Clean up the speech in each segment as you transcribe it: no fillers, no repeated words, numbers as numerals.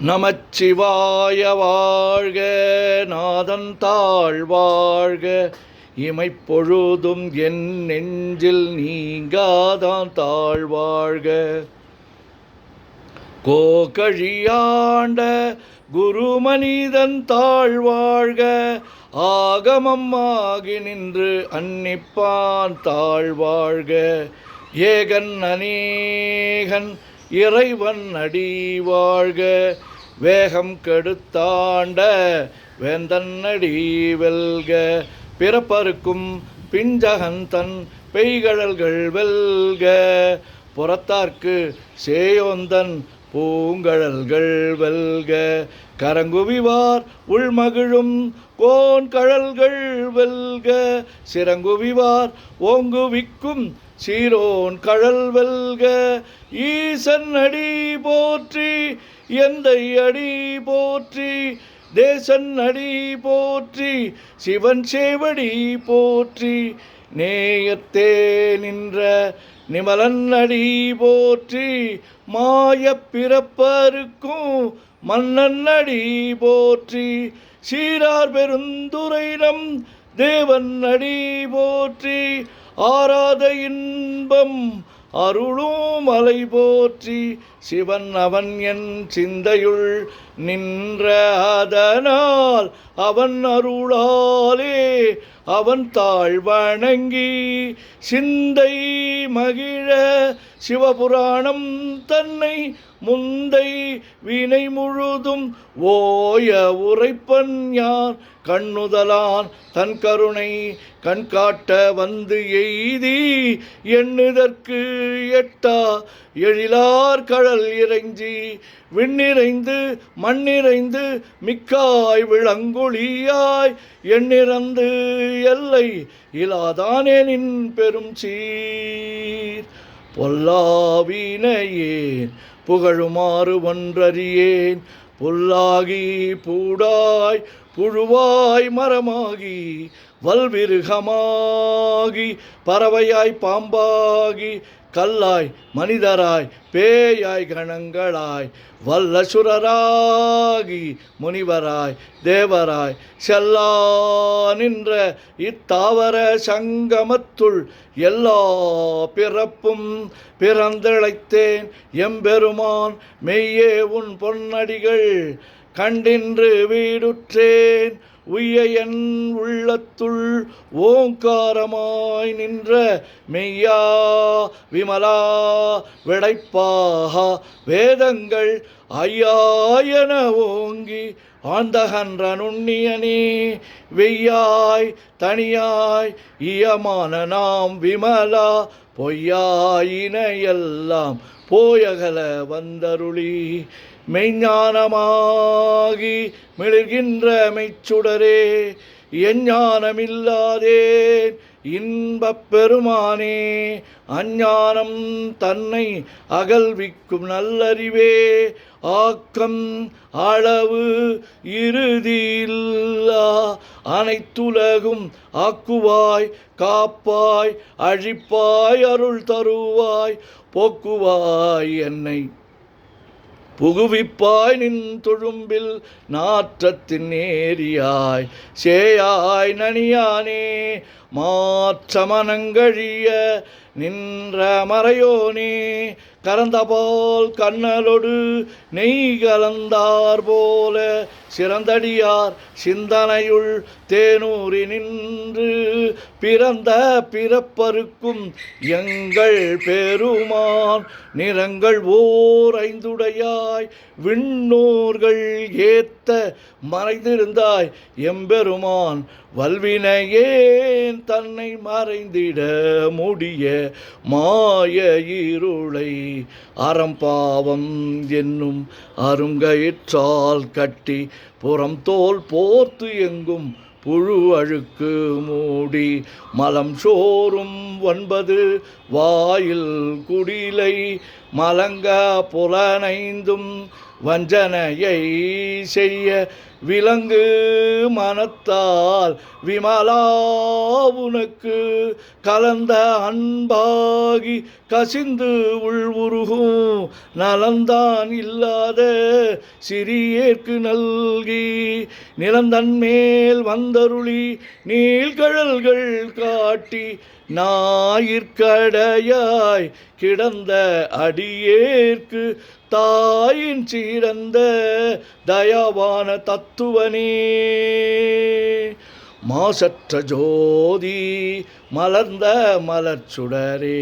நமச்சிவாய வாழ்க, நாதன் தாழ் வாழ்க, இமைப்பொழுதும் என் நெஞ்சில் நீங்காதான் தாழ்வாழ்க. கோகழியாண்ட குருமனிதன் தாழ்வாழ்க, ஆகமம் ஆகி நின்று அன்னிப்பான் தாழ்வாழ்க. ஏகன் அநேகன் இறைவன் அடி வாழ்க, வேகம் கெடுத்தாண்ட வேந்தன் அடி வெல்க. பிறப்பருக்கும் பிஞ்சகன் தன் பெய்கழல்கள் வெல்க, புறத்தார்க்கு சேயோந்தன் பூங்கழல்கள் வெல்க. கரங்குவிவார் உள்மகிழும் கோன் கழல்கள் வெல்க, சிறங்குவிவார் ஓங்குவிக்கும் சீரோன் கழல் வெல்க. ஈசன் அடி போற்றி, எந்தை அடி போற்றி, தேசன் அடி போற்றி, சிவன் சேவடி போற்றி. நேயத்தே நின்ற நிமலன் அடி போற்றி, மாயப் பிறப்பருக்கும் மன்னன் அடி போற்றி. சீரார் பெருந்துரைனம் தேவன் அடி போற்றி, ஆராத இன்பம் அருளும் மலை போற்றி. சிவன் அவன் என் சிந்தையுள் நின்ற அதனால், அவன் அருளாலே அவன் தாழ் வணங்கி சிந்தை மகிழ சிவபுராணம் தன்னை முந்தை வினை முழுதும் ஓய உரைப்பன் யான். கண்ணுதலான் தன் கருணை கண்காட்ட வந்து எய்தி, எண்ணுதற்கு எட்டா எழிலார் கழல் இறைஞ்சி, விண்ணிறைந்து மண்ணிறைந்து மிக்காய் விளங்கொழியாய், எண்ணிறந்து எல்லை இலாதானே நின் பெரும் சீர். பொல்லாவினையேன் புகழுமாறு ஒன்றறியேன், புல்லாகி பூடாய் புழுவாய் மரமாகி வல்விருகமாகி பறவையாய் பாம்பாகி கல்லாய் மனிதராய் பேயாய் கணங்களாய் வல்லசுரராகி முனிவராய் தேவராய் செல்லா நின்ற இத்தாவர சங்கமத்துள் எல்லா பிறப்பும் பிறந்திழைத்தேன் எம்பெருமான். மெய்யே உன் பொன்னடிகள் கண்டின்று வீடுற்றேன், உய்ய என் உள்ளத்துள் ஓங்காரமாய் நின்ற மெய்யா விமலா விடைப்பாகா வேதங்கள் ஐயாயன ஓங்கி ஆழ்ந்தகன்ற நுண்ணியனே. வெய்யாய் தனியாய் இயமான நாம் விமலா, பொய்யாயினையெல்லாம் போயகல வந்தருளி, மெய்ஞானமாகி மிளிர்கின்ற மெய்ச்சுடரே, எஞ்ஞானமில்லாதேன் இன்பப் பெருமானே. அஞ்ஞானம் தன்னை அகல்விக்கும் நல்லறிவே, ஆக்கம் அளவு இறுதியில்லா அனைத்துலகும் ஆக்குவாய் காப்பாய் அழிப்பாய் அருள் தருவாய், போக்குவாய் என்னை புகுவிப்பாய் நின் தொழும்பில் நாற்றத்தின் நேரியாய் சேயாய் நனியானே. மாற்றமனங்கழிய நின்ற மறையோனே, கரந்தபால் கண்ணலொடு நெய் கலந்தார் போல சிறந்தடியார் சிந்தனையுள் தேனூரி நின்று, பிறந்த பிறப்பருக்கும் எங்கள் பெருமான். நிறங்கள் ஓர் ஐந்துடையாய் விண்ணோர்கள் ஏத்த மறைந்திருந்தாய் எம்பெருமான். வல்வினையேன் தன்னை மறைந்திட முடிய மாய இருளை, அறம்பாவம் என்னும் அருங்கயிற்றால் கட்டி, புறம் தோல் போர்த்து எங்கும் புழு அழுக்கு மூடி, மலம் சோறும் 9 வாயில் குடிலை, மலங்க புலனைந்தும் வஞ்சனையை செய்ய விலங்கு மனத்தால் விமலா உனக்கு கலந்த அன்பாகி கசிந்து உள்வுருகும் நலந்தான் இல்லாத சிறியேற்கு நல்கி நிலந்தன் மேல் வந்தருளி நீள்கழல்கள் காட்டி ஞாயிற்கடையாய் கிடந்த அடியேற்கு தாயின் சிறந்த தயாவான தத்துவனே மாசற்ற ஜோதி மலர்ந்த மலர்ச்சுடரே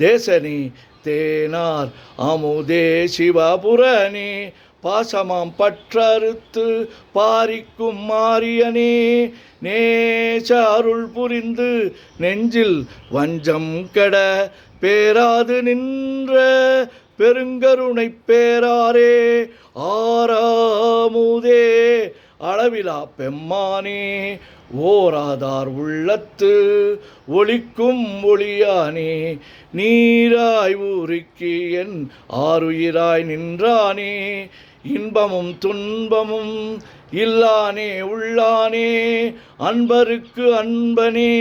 தேசனே தேனார் அமுதே சிவபுரனே பாசமாம் பற்றறுத்து பாரிக்கும் மாரியனே நேச அருள் புரிந்து நெஞ்சில் வஞ்சம் கெட பேராது நின்ற பெருங்கருணை பேராரே ஆறாமுதே அளவிலா பெம்மானே ஓராதார் உள்ளத்து ஒளிக்கும் ஒளியானே நீராய் ஊருக்கி என் ஆருயிராய் நின்றானே இன்பமும் துன்பமும் இல்லானே உள்ளானே அன்பருக்கு அன்பனே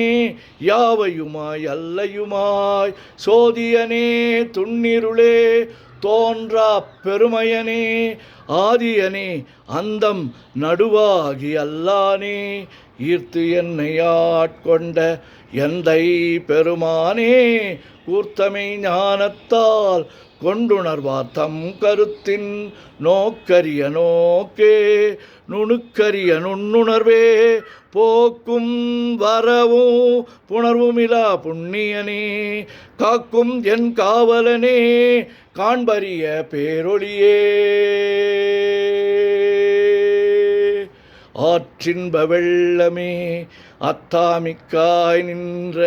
யாவையுமாய் அல்லையுமாய் சோதியனே துன்னிருளே தோன்றா பெருமையனே ஆதியனே அந்தம் நடுவாகி அல்லானே ஈர்த்து என்னை ஆட்கொண்ட எந்தை பெருமானே கூர்த்தமை ஞானத்தால் கொண்டுணர்வார் தம் கருத்தின் நோக்கரிய நோக்கே நுணுக்கரிய நுண்ணுணர்வே போக்கும் வரவும் புணர்வுமிலா புண்ணியனே காக்கும் என் காவலனே காண்பரிய பேரொளியே ஆற்றின்ப வெள்ளமே அத்தாமிக்காய் நின்ற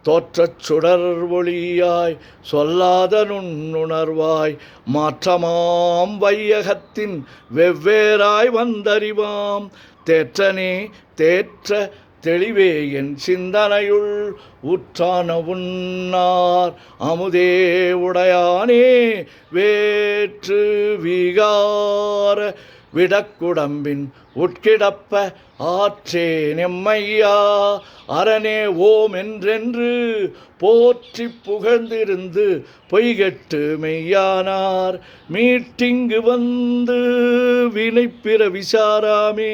தோற்றச் சுடர் ஒளியாய் சொல்லாத நுண்ணுணர்வாய் மாற்றமாம் வையகத்தின் வெவ்வேறாய் வந்தறிவாம் தேற்றனே தேற்ற தெளிவே என் சிந்தனையுள் உற்றான உன்னார் அமுதே உடையானே வேற்று விகார விடக்குடம்பின் உட்கிடப்ப ஆற்றே நெம்மையா அரணே ஓம் என்றென்று போற்றி புகழ்ந்திருந்து பொய்கெட்டு மெய்யானார் மீட்டிங்கு வந்து வினைப்பிற விசாராமே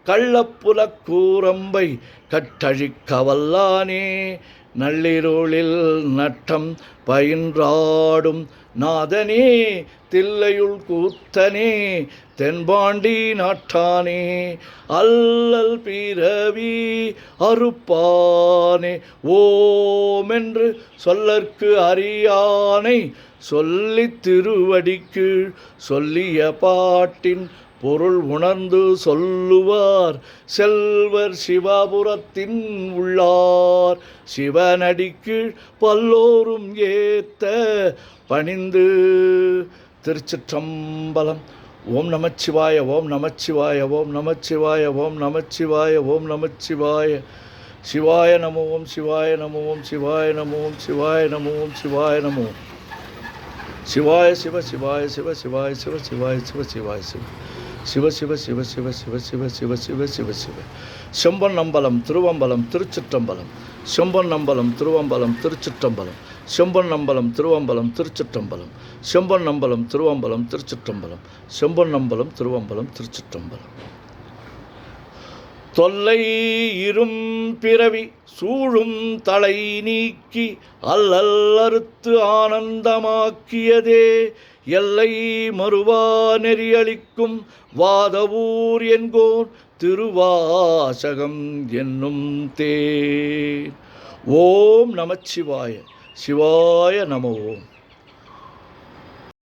கள்ளப்புலக் கூரம்பை கட்டழிக்க வல்லானே நள்ளிருளில் நட்டம் பயின்றாடும் நாதனே தில்லையுள் கூத்தனே தென்பாண்டி நாட்டானே அல்லல் பிறவி அறுப்பானே ஓமென்று சொல்லற்கு அறியானை சொல்லி திருவடிக்கு சொல்லிய பாட்டின் பொருள் உணர்ந்து சொல்லுவார் செல்வர் சிவபுரத்தின் உள்ளார் சிவனடிக்கு பல்லோரும் ஏத்த பணிந்து. திருச்சிற்றம்பலம். ஓம் நமச்சிவாய ஓம் நமச்சிவாய ஓம் நமச்சிவாய ஓம் நமச்சிவாய ஓம் நமச்சிவாய. சிவாய நமோ ஓம் சிவாய நமோ ஓம் சிவாய நமோ ஓம் சிவாய நமோ ஓம் சிவாய நமோ. சிவாய சிவ சிவாய சிவ சிவாய சிவ சிவாய சிவ சிவாய சிவ சிவ சிவ சிவ சிவ சிவ சிவ சிவ சிவ சிவ சிவ. செம்பொன்னம்பலம் திருவம்பலம் திருச்சிற்றம்பலம். செம்பொன்னம்பலம் திருவம்பலம் திருச்சிற்றம்பலம். செம்பொன்னம்பலம் திருவம்பலம் திருச்சிற்றம்பலம். செம்பொன்னம்பலம் திருவம்பலம் திருச்சிற்றம்பலம். செம்பொன்னம்பலம் திருவம்பலம் திருச்சிற்றம்பலம். தொல்லை இரும் பிறவி சூழும் தலை நீக்கி அல்லல் அறுத்து ஆனந்தமாக்கியதே எல்லை மறுவா நெறியளிக்கும் வாதவூர் என்கோன் திருவாசகம் என்னும் தேன். ஓம் நமச்சிவாய. சிவாய நம ஓம்.